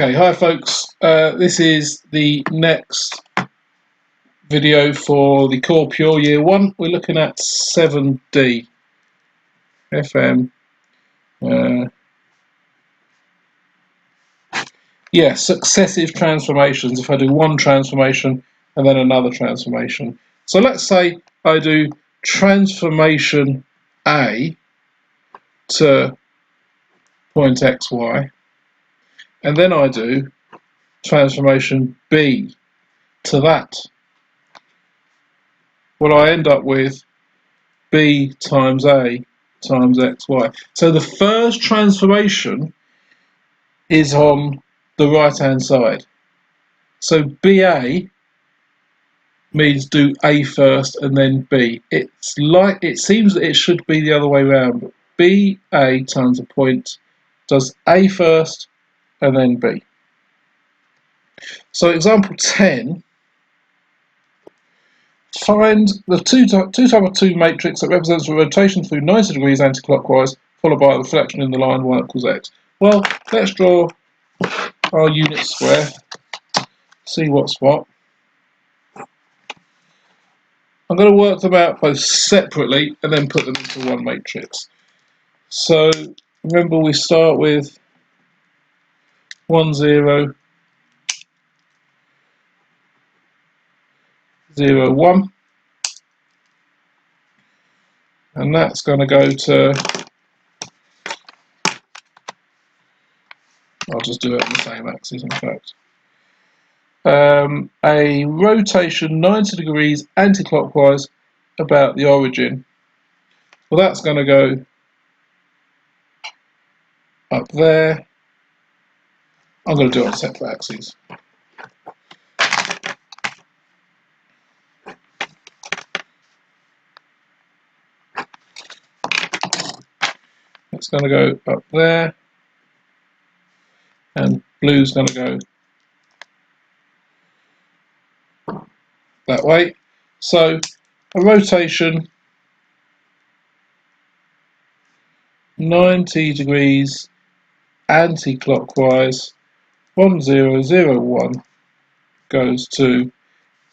Okay, hi folks. This is the next video for the Core Pure Year 1. We're looking at 7D FM. Successive transformations. If I do one transformation and then another transformation. So let's say I do transformation A to point XY, and then I do transformation B to that. Well, I end up with B times A times XY. So the first transformation is on the right hand side. So BA means do A first and then B. It seems that it should be the other way around, but BA times a point does A first and then B. So example 10, find the 2 type of 2 matrix that represents a rotation through 90 degrees anti-clockwise followed by a reflection in the line y equals x. Well, let's draw our unit square, see what's what. I'm going to work them out both separately and then put them into one matrix. So remember, we start with 1 0 0 1, and that's going to go to, I'll just do it on the same axis in fact, a rotation 90 degrees anti-clockwise about the origin. Well, that's going to go up there. I'm going to do it on separate axes. It's going to go up there, and blue's going to go that way. So a rotation 90 degrees anti-clockwise 1 0 0 1 goes to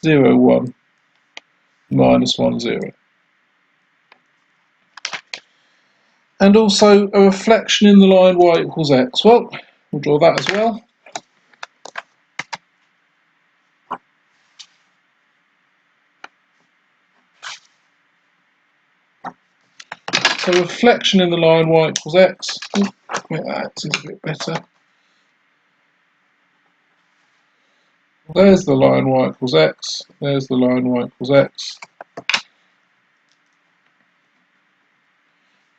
0 1 minus 1 0. And also a reflection in the line y equals x. Well, we'll draw that as well. So reflection in the line y equals x. Make that axis a bit better. There's the line y equals x. There's the line y equals x.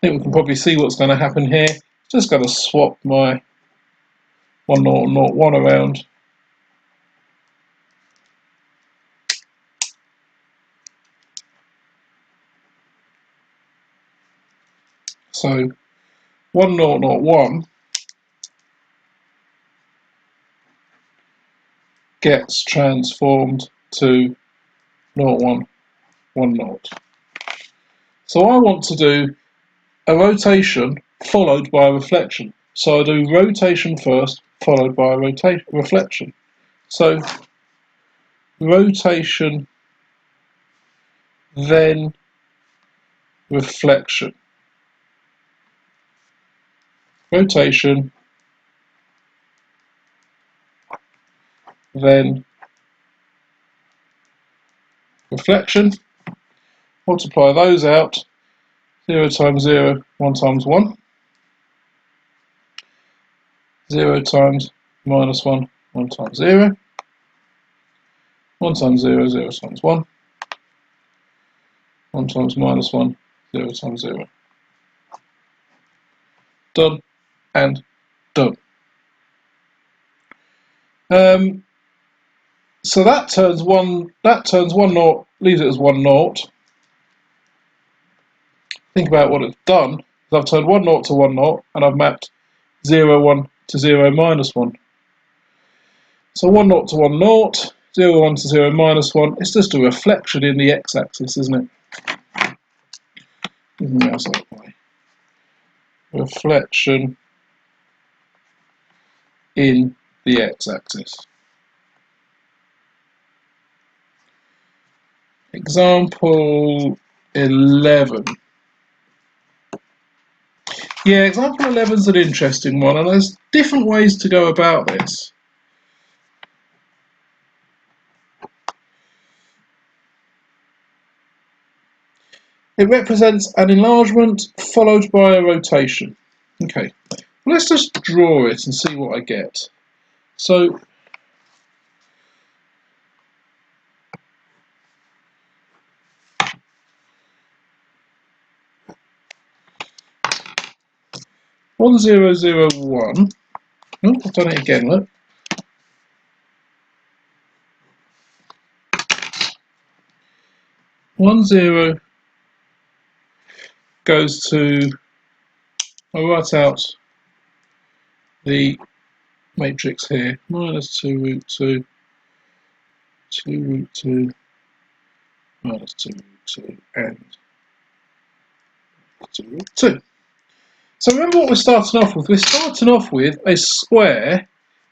I think we can probably see what's going to happen here. Just got to swap my 1 0 0 1 around. So 1 0 0 1 gets transformed to 0 1 1 0. So I want to do a rotation followed by a reflection. So I do rotation first, followed by a reflection. So rotation, then reflection. Rotation, then reflection. Multiply those out. 0 times 0, 1 times 1. 0 times minus 1, 1 times 0. 1 times 0, 0 times 1. 1 times minus 1, 0 times 0. Done and done. So that turns 1 0, leaves it as 1 0. Think about what it's done. I've turned 1 0 to 1 0, and I've mapped 0 1 to 0 minus 1. So 1 0 to 1 0, 0 1 to 0 minus 1. It's just a reflection in the x-axis, isn't it? Reflection in the x-axis. Example 11. Yeah, example 11 is an interesting one, and there's different ways to go about this. It represents an enlargement followed by a rotation. Okay, well, let's just draw it and see what I get. So, one zero zero one. Oh, I've done it again. Look. 1 0 goes to. I'll write out the matrix here. Minus 2 root 2, 2 root 2, minus 2 root 2, and 2 root 2. So remember what we're starting off with. We're starting off with a square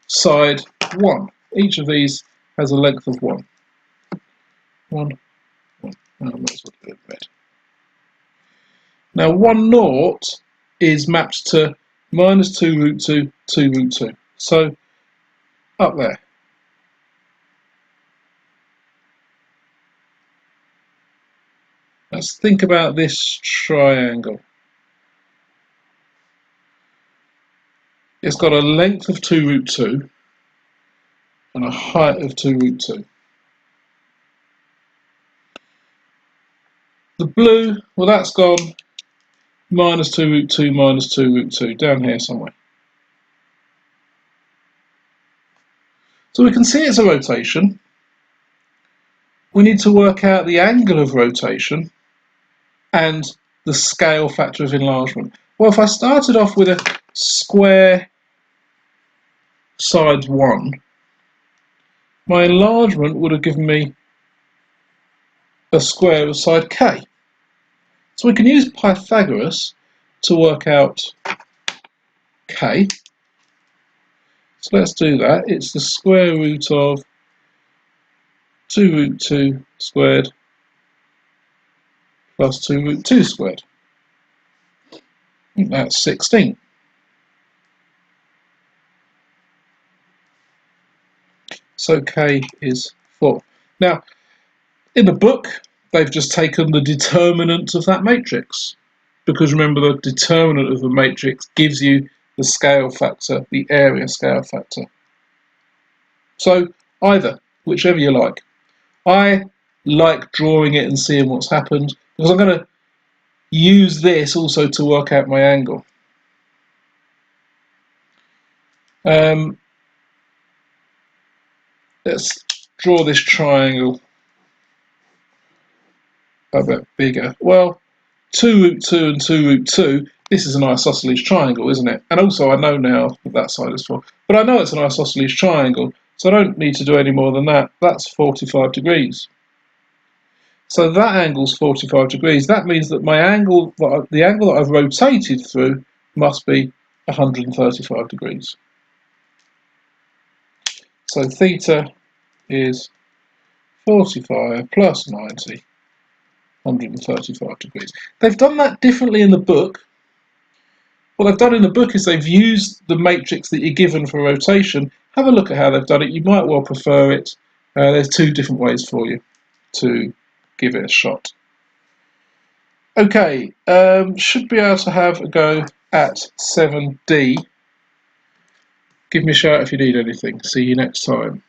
side 1. Each of these has a length of 1. 1, 1. Oh, I might as well do it in red. Now 1 naught is mapped to minus 2 root 2, 2 root 2. So up there. Let's think about this triangle. It's got a length of 2 root 2 and a height of 2 root 2. The blue, well, that's gone minus 2 root 2 minus 2 root 2, down here somewhere. So we can see it's a rotation. We need to work out the angle of rotation and the scale factor of enlargement. Well, if I started off with a square side 1, my enlargement would have given me a square of side k. So we can use Pythagoras to work out k. So let's do that. It's the square root of 2 root 2 squared plus 2 root 2 squared. That's 16. So k is 4. Now, in the book, they've just taken the determinant of that matrix, because remember, the determinant of the matrix gives you the scale factor, the area scale factor. So either, whichever you like. I like drawing it and seeing what's happened, because I'm going to use this also to work out my angle. Let's draw this triangle a bit bigger. Well, 2 root 2 and 2 root 2, this is an isosceles triangle, isn't it? And also I know now that side is 4, but I know it's an isosceles triangle, so I don't need to do any more than that. That's 45 degrees. So that angle's 45 degrees. That means that my angle, the angle that I've rotated through, must be 135 degrees. So theta is 45 plus 90, 135 degrees. They've done that differently in the book. What they've done in the book is they've used the matrix that you're given for rotation. Have a look at how they've done it. You might well prefer it. There's 2 different ways for you to give it a shot. Okay, should be able to have a go at 7D. Give me a shout if you need anything. See you next time.